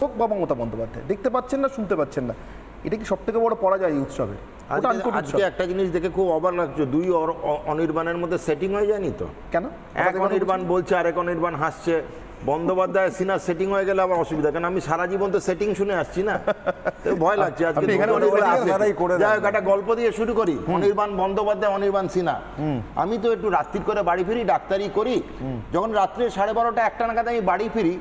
হোক বা মমতা বন্দ্যোপাধ্যায়, দেখতে পাচ্ছেন না, শুনতে পাচ্ছেন না, এটা কি সব থেকে বড় পরাজয় এই উৎসবে? আজকে একটা জিনিস দেখে খুব অবাক লাগছে, দুই অনির্বাণের মধ্যে সেটিং হয়ে যায়নি তো? কেন? এক অনির্বাণ বলছে আরেক অনির্বাণ হাসছে। বন্দ্যোপাধ্যায় সিনার সেটিং হয়ে গেলে আবার অসুবিধা, কারণ আমি সারা জীবন তো সেটিং শুনে আসছি না, ভয় লাগছে। আজকে একটা গল্প দিয়ে শুরু করি। অনির্বাণ বন্দ্যোপাধ্যায়, অনির্বাণ সিনহা। আমি তো একটু রাত্রির করে বাড়ি ফিরি, ডাক্তারি করি। যখন রাত্রে 12:30 1টা নাগাদ আমি বাড়ি ফিরি,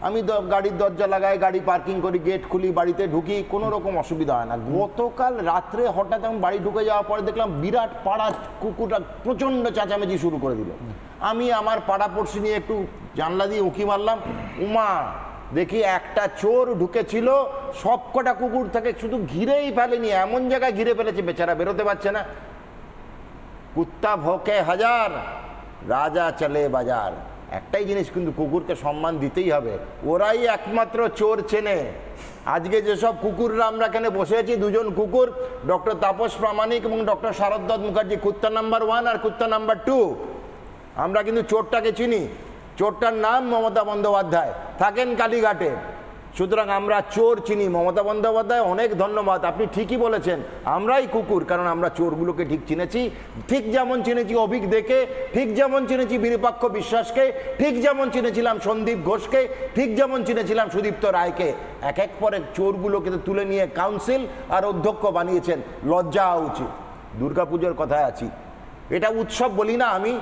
আমি গাড়ির দরজা লাগাই, গাড়ি পার্কিং করি, গেট খুলি, বাড়িতে ঢুকি, কোনো রকম অসুবিধা হয় না। গতকাল রাত্রে হঠাৎ আমি বাড়ি ঢুকে যাওয়ার পরে দেখলাম বিরাট পাড়া কুকুরটা প্রচণ্ড চেঁচামেচি শুরু করে দিল। আমি আমার পাড়াপড়শি নিয়ে একটু জানলা দিয়ে উঁকি মারলাম, উমা দেখি একটা চোর ঢুকেছিল, সবকটা কুকুর থেকে শুধু ঘিরেই ফেলেনি, এমন জায়গায় ঘিরে ফেলেছে বেচারা বেরোতে পারছে না। কুত্তা ভোকে হাজার, রাজা চলে বাজার। একটাই জিনিস কিন্তু কুকুরকে সম্মান দিতেই হবে, ওরাই একমাত্র চোর চেনে। আজকে যেসব কুকুররা আমরা এখানে বসে আছি, দুজন কুকুর, ডক্টর তাপস প্রামাণিক এবং ডক্টর শারদত্ত মুখার্জি, কুত্তা নাম্বার 1 আর কুত্তা নাম্বার 2। আমরা কিন্তু চোরটাকে চিনি, চোরটার নাম মমতা বন্দ্যোপাধ্যায়, থাকেন কালীঘাটে। সুতরাং আমরা চোর চিনি। মমতা বন্দ্যোপাধ্যায় অনেক ধন্যবাদ, আপনি ঠিকই বলেছেন, আমরাই কুকুর, কারণ আমরা চোরগুলোকে ঠিক চিনেছি। ঠিক যেমন চিনেছি অভিক দেখে, ঠিক যেমন চিনেছি বিরূপাক্ষ বিশ্বাসকে, ঠিক যেমন চিনেছিলাম সন্দীপ ঘোষকে, ঠিক যেমন চিনেছিলাম সুদীপ্ত রায়কে। এক এক পরে চোরগুলোকে তুলে নিয়ে কাউন্সিল আর অধ্যক্ষ বানিয়েছেন, লজ্জা হওয়া উচিত। দুর্গাপুজোর কথায় আছি, এটা উৎসব বলি না আমি,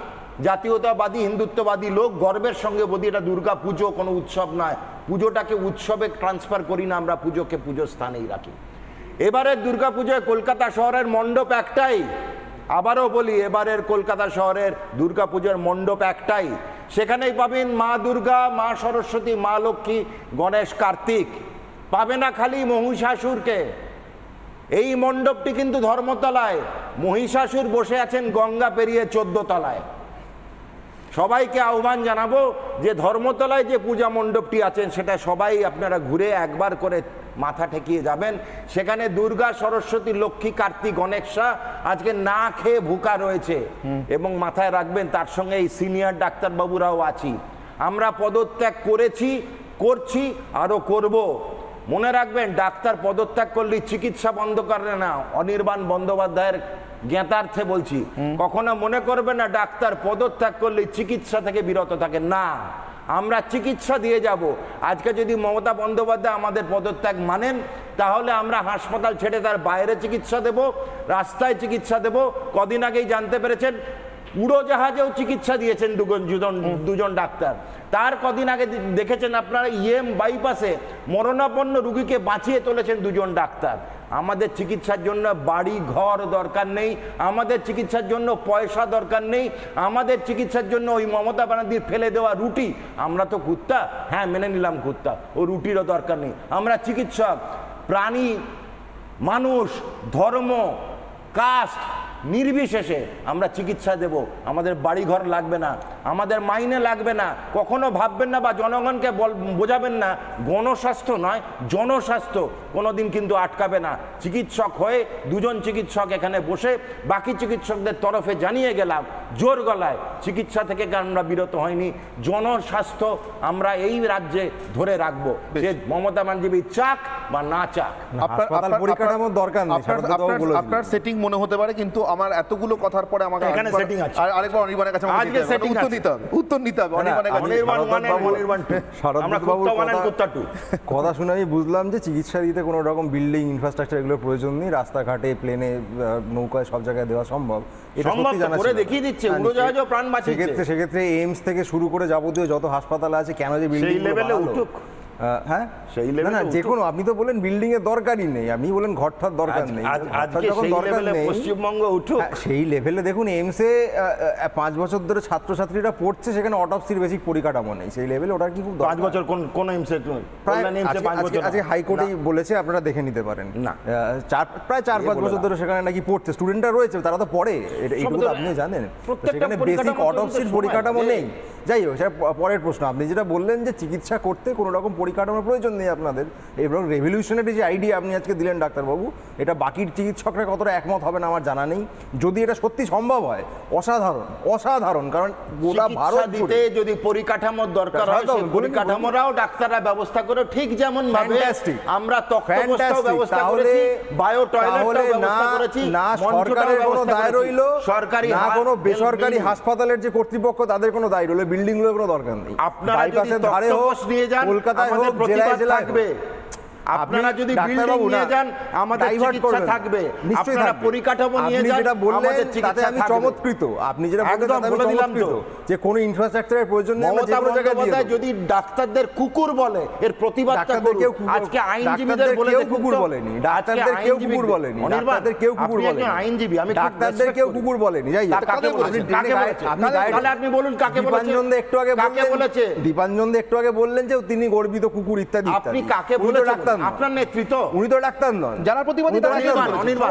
জাতীয়তাবাদী হিন্দুত্ববাদী লোক গর্বের সঙ্গে বলি এটা দুর্গা পুজো, কোনো উৎসব নয়। পুজোটাকে উৎসবে ট্রান্সফার করি না আমরা, পুজোকে পুজোর স্থানেই রাখি। এবারের দুর্গা পুজোয় কলকাতা শহরের মণ্ডপ একটাই, আবারও বলি, এবারের কলকাতা শহরের দুর্গা পুজোর মণ্ডপ একটাই। সেখানেই পাবেন মা দুর্গা, মা সরস্বতী, মা লক্ষ্মী, গণেশ, কার্তিক। পাবে না খালি মহিষাসুরকে। এই মণ্ডপটি কিন্তু ধর্মতলায়, মহিষাসুর বসে আছেন গঙ্গা পেরিয়ে 14 তলায়। সবাইকে আহ্বান জানাবো যে ধর্মতলায় যে পূজা মণ্ডপটি আছেন সেটা সবাই আপনারা ঘুরে একবার করে মাথা ঠেকিয়ে যাবেন। সেখানে দুর্গা, সরস্বতী, লক্ষ্মী, কার্তিক, গণেশা আজকে না খেয়ে ভুকা রয়েছে, এবং মাথায় রাখবেন তার সঙ্গে এই সিনিয়র ডাক্তারবাবুরাও আছি। আমরা পদত্যাগ করেছি, করছি, আরও করব। মনে রাখবেন, ডাক্তার পদত্যাগ করলে চিকিৎসা বন্ধ করে না। অনির্বাণ বন্দ্যোপাধ্যায়ের জ্ঞাতার্থে বলছি, কখনো মনে করবে না ডাক্তার পদত্যাগ করলে চিকিৎসা থেকে বিরত থাকে না। আমরা চিকিৎসা দিয়ে যাব। আজকে যদি মমতা বন্দ্যোপাধ্যায় আমাদের পদত্যাগ মানেন, তাহলে আমরা হাসপাতাল ছেড়ে তার বাইরে চিকিৎসা দেব, রাস্তায় চিকিৎসা দেব। কদিন আগেই জানতে পেরেছেন উড়োজাহাজেও চিকিৎসা দিয়েছেন দুজন ডাক্তার। তার কদিন আগে দেখেছেন আপনারা বাইপাসে মরণাপন্ন রুগীকে বাঁচিয়ে তুলেছেন দুজন ডাক্তার। আমাদের চিকিৎসার জন্য বাড়ি ঘর দরকার নেই, আমাদের চিকিৎসার জন্য পয়সা দরকার নেই, আমাদের চিকিৎসার জন্য ওই মমতা ব্যানার্জির ফেলে দেওয়া রুটি। আমরা তো কুত্তা, হ্যাঁ মেনে নিলাম কুত্তা, ও রুটিরও দরকার নেই। আমরা চিকিৎসক, প্রাণী, মানুষ, ধর্ম, কাস্ট নির্বিশেষে আমরা চিকিৎসা দেব। আমাদের বাড়িঘর লাগবে না, আমাদের মাইনে লাগবে না। কখনো ভাববেন না বা জনগণকে বোঝাবেন না গণস্বাস্থ্য নয়, জনস্বাস্থ্য কোনোদিন কিন্তু আটকাবে না। চিকিৎসক হয়ে দুজন চিকিৎসক এখানে বসে বাকি চিকিৎসকদের তরফে জানিয়ে গেলাম জোর গলায়, চিকিৎসা থেকে আমরা বিরত হয়নি। জনস্বাস্থ্য আমরা এই রাজ্যে ধরে রাখবো, যে মমতা ব্যানার্জি চাক বা না চাক। পরিকাঠামোর দরকার নেই, আপনার সেটিং মনে হতে পারে, কিন্তু আমার এতগুলো কথার পরে আমাকে এখানে সেটিং আছে। আরেকবার অনির্বাণের কাছে আজকে সেটিং উত্তর নিতে হবে। অনির্বাণের কাছে কথা শুনে আমি বুঝলাম যে চিকিৎসা দিতে কোনো রকম বিল্ডিং ইনফ্রাস্ট্রাকচার এগুলোর প্রয়োজন নেই। রাস্তাঘাটে, প্লেনে, নৌকায় সব জায়গায় দেওয়া সম্ভব। এটা সত্যি জানা ছিল, দেখিয়ে দিচ্ছে উড়োজাহাজও প্রাণ বাঁচিয়েছে। সেক্ষেত্রে এইমস থেকে শুরু করে যাবতীয় যত হাসপাতাল আছে, কেন যে বিল্ডিং লেভেলে উঠুক, হ্যাঁ সেই লেভেলে না, যে কোনো, আপনি তো বলেন বিল্ডিং এর দরকারই নেই, আপনি বলেন ঘরটার দরকার নেই, যখন দরকার নেই পশ্চিমবঙ্গ উঠুক সেই লেভেলে। দেখুন এমসে 5 বছর ধরে ছাত্রছাত্রীরা পড়ছে, সেখানে অটোপসির বেসিক পরিকাঠামো নেই সেই লেভেলে। ওটা কি খুব 5 বছর কোন এমসে আজকে হাইকোর্টেই বলেছে, আপনারা দেখে নিতে পারেন। না প্রায় 4-5 বছর ধরে সেখানে নাকি পড়ছে, স্টুডেন্টরা রয়েছে, তারা তো পড়ে, এইটুকু আপনি জানেন। সেখানে বেসিক অটোপসির পরিকাঠামো নেই, যাই হোক সেটা পরের প্রশ্ন। আপনি যেটা বললেন যে চিকিৎসা করতে কোনো রকম পরিকাঠামোর প্রয়োজন নেই আপনাদের, এবং রেভলিউশনারি যে আইডিয়া আপনি আজকে দিলেন ডাক্তারবাবু, এটা বাকির চিকিৎসকরা কতটা একমত হবে না আমার জানা নেই। যদি এটা সত্যি সম্ভব হয় অসাধারণ, অসাধারণ। কারণ গোটা ভারত দিতে যদি পরিকাঠামোর দরকার হয় সেই পরিকাঠামোরাও ডাক্তাররা ব্যবস্থা করে, ঠিক যেমন ভাবে আমরা তক্তপোষটাও ব্যবস্থা করেছি, বায়ো টয়লেটটাও ব্যবস্থা করেছি, না সরকারের কোনো দায় রইল, সরকারি না কোনো বেসরকারি হাসপাতালের যে কর্তৃপক্ষ তাদের কোনো দায় রইল, বিল্ডিংগুলোর কোনো দরকার নেই। আপনারা যদি তক্তপোষ নিয়ে যান কলকাতায় হোক জেলায় জেলায় থাকবে, আপনারা যদি বিল্ডিং নিয়ে যান আমাদের চিকিৎসা থাকবে, আপনারা পরিকাঠামো নিয়ে যান আমাদের চিকিৎসা থাকবে। চমৎকৃত আপনি যেটা বলে দিলাম তো যে কোনো ইনফ্রাস্ট্রাকচারের প্রয়োজন নেই, আমরা যে কোনো জায়গায় দিয়ে দেব। যদি ডাক্তারদের কুকুর বলে এর প্রতিবাদটা করুন। আজকে আইনজীবীদের বলে কেউ কুকুর বলেনি, ডাক্তারদের কেউ কুকুর বলেনি, ডাক্তারদের কেউ কুকুর বলেনি, আইনজীবী আমি ডাক্তারদের কেউ কুকুর বলেনি। যাই আপনি বলুন কাকে বলেছে? একটু আগে বলেছে দীপাঞ্জন একটু আগে বললেন যে তিনি গর্বিত কুকুর ইত্যাদি। আপনি কাকে বলেছেন? আপনার নেতৃত্ব, উনি তো ডাক্তার নন, যারা প্রতিবাদী তারা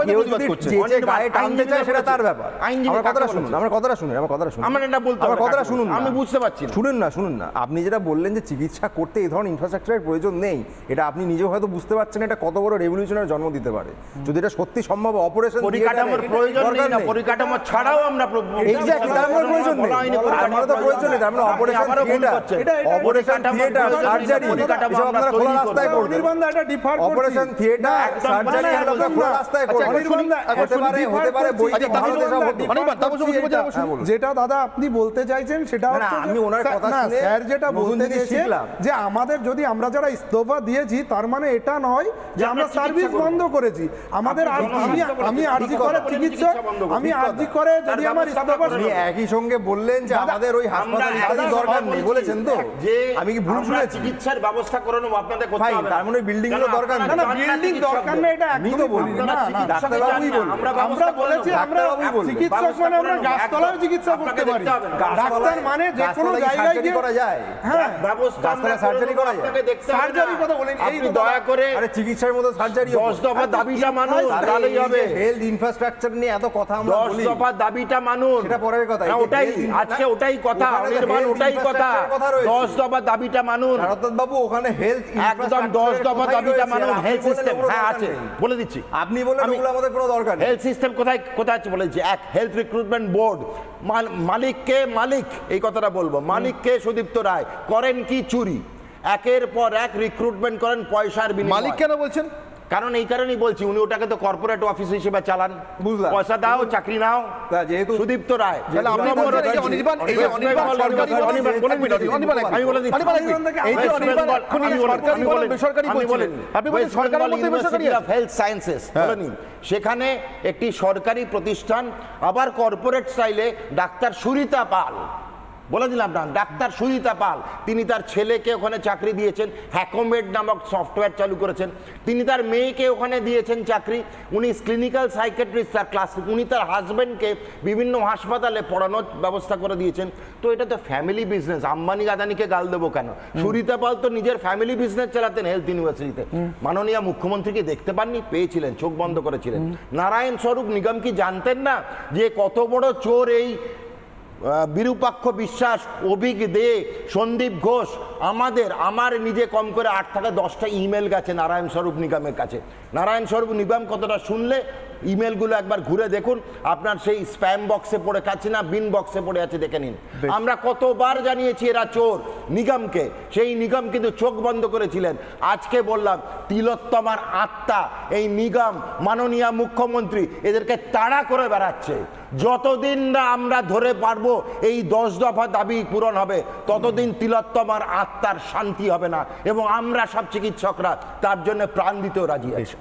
কেউ যদি যে গায়ে টানতে চায় সেটা তার ব্যাপার। আমার কথাটা শুনুন, আমার কথাটা শুনুন, আমার কথাটা শুনুন, আমার এটা বলতে আমার কথাটা শুনুন, আমি বুঝতে পারছি। শুনুন না, শুনুন না, আপনি যেটা বললেন যে চিকিৎসা করতে এই ধরনের ইনফ্রাস্ট্রাকচারের প্রয়োজন নেই, এটা আপনি নিজেও হয়তো বুঝতে পারছেন এটা কত বড় রেভলিউশনের জন্ম দিতে পারে। যদি এটা সত্যি সম্ভব, অপারেশন পরিকাঠামোর প্রয়োজন নেই না, পরিকাঠামো ছাড়াও আমরা এক্স্যাক্টলি তার মানে প্রয়োজন নেই, আমার তো প্রয়োজন নেই, তার মানে operation theatre, operation theatre, surgery এসব আপনারা খোলা রাস্তায় করবেন। এটা ডিফার অপারেশন থিয়েটার, সার্জারি এগুলো খোলা রাস্তায় করবেন। হতে পারে বইতে ভারতে সব হতো। যেটা দাদা আপনি বলতে চাইছেন সেটা আমি ওনার কথা শুনে স্যার যেটা বলতে চেয়েছেন যে আমাদের যদি আমরা যারা ইস্তফা দিয়েছি তার মানে এটা নয় যে আমরা সার্ভিস বন্ধ করেছি। আমাদের আমি আরজি করে চিকিৎসক, আমি আরজি করে যদি আমার ইস্তফা, আপনি একই সঙ্গে বললেন যে আমাদের ওই হাসপাতাল দরকার নেই বলেছেন তো, আমি কি ভুল শুনেছি? চিকিৎসার ব্যবস্থা করানো আপনাদের করতে হবে, তার মানে বিল্ডিং এর দরকার নেই। না বিল্ডিং দরকার নেই এটা আমি তো বলি না, ডাক্তারবাবুই বলবেন। আমরা বলেছি আমরা চিকিৎসক মানে আমরা গাছতলায় চিকিৎসা করতে পারি, ডাক্তার মানে যে কোনো জায়গায় গিয়ে করা যায়। হ্যাঁ ব্যবস্থা সার্জারি করা যায়, সার্জারি কথা বলেন। এই দয়া করে আরে চিকিৎসার মতো সার্জারি 10 দফা দাবিটা মানুষ, তাহলেই হবে। হেলথ ইনফ্রাস্ট্রাকচার নিয়ে এত কথা আমরা বলি, 10 দফা দাবিটা মানুষ, সেটা পরের কথা। ওটাই আজকে ওটাই কথা, অনির্বাণ ওটাই কথা, 10 দফা দাবিটা মানুষ। ভারত বাবু ওখানে হেলথ একদম 10 দফা দাবিটা মানুষ। হেলথ সিস্টেম হ্যাঁ আছে, বলে দিচ্ছি। আপনি বলেন ওগুলো আমাদের কোনো দরকার নেই। হেলথ সিস্টেম কোথায় কোথায় আছে বলেছি। এক, হেলথ রিক্রুটমেন্ট বোর্ড, মালিককে মালিক, এই কথাটা বলবো, মালিককে সুদীপ্ত রায়, করেন কি চুরি, একের পর এক রিক্রুটমেন্ট করেন পয়সার বিনিময়ে। মালিক কেন বলছেন? কারণ এই কারণেই বলছি, উনি ওটাকে তো কর্পোরেট অফিস হিসেবে চালান, বুঝলাম, পয়সা দাও চাকরি নাও, যেহেতু সুদীপ্ত রায়। তাহলে আপনি বলছেন এই যে অনির্বাণ এই যে অনির্বাণ সরকারি বলেন, আমি বলে দিচ্ছি, এই যে অনির্বাণ সরকারি বলেন বেসরকারি বলেন, আপনি বলেন সরকারের মধ্যে বেসরকারি আছে। হেলথ সায়েন্সেস বলেন, সেখানে একটি সরকারি প্রতিষ্ঠান, আবার কর্পোরেট স্টাইলে ডাক্তার সুরিতা পাল, বলে দিলাম না, ডাক্তার সুরিতা পাল, তিনি তার ছেলেকে ওখানে চাকরি দিয়েছেন, হ্যাকোমেড নামক সফটওয়্যার চালু করেছেন, তিনি তার মেয়েকে ওখানে দিয়েছেন চাকরি, উনি ক্লিনিক্যাল সাইকিয়াট্রিস্ট, তার ক্লাস, উনি তার হাজব্যান্ডকে বিভিন্ন হাসপাতালে পড়ানোর ব্যবস্থা করে দিয়েছেন। তো এটা তো ফ্যামিলি বিজনেস, আম্বানি আদানিকে গাল দেবো কেন? সুরিতা পাল তো নিজের ফ্যামিলি বিজনেস চালাতেন হেলথ ইউনিভার্সিটিতে। মাননীয় মুখ্যমন্ত্রীকে দেখতে পাননি, পেয়েছিলেন, চোখ বন্ধ করেছিলেন। নারায়ণ স্বরূপ নিগম কি জানতেন না যে কত বড় চোর এই বিরূপাক্ষ বিশ্বাস, অভিক দে, সন্দীপ ঘোষ? আমার নিজে কম করে 8 থেকে 10টা ইমেল গেছে নারায়ণ স্বরূপ নিগমের কাছে। নারায়ণ স্বরূপ নিগম কতটা শুনলে ইমেলগুলো একবার ঘুরে দেখুন, আপনার সেই স্প্যাম বক্সে পড়ে আছে না বিন বক্সে পড়ে আছে, দেখে নিন। আমরা কতবার জানিয়েছি এরা চোর নিগমকে, সেই নিগম কিন্তু চোখ বন্ধ করেছিলেন। আজকে বললাম তিলোত্তমার আত্মা এই নিগম, মাননীয় মুখ্যমন্ত্রী এদেরকে তাড়া করে বেড়াচ্ছে। যতদিন না আমরা ধরে পারবো এই 10 দফা দাবি পূরণ হবে, ততদিন তিলোত্তমার আত্মার শান্তি হবে না, এবং আমরা সব চিকিৎসকরা তার জন্য প্রাণ দিতেও রাজি আছি।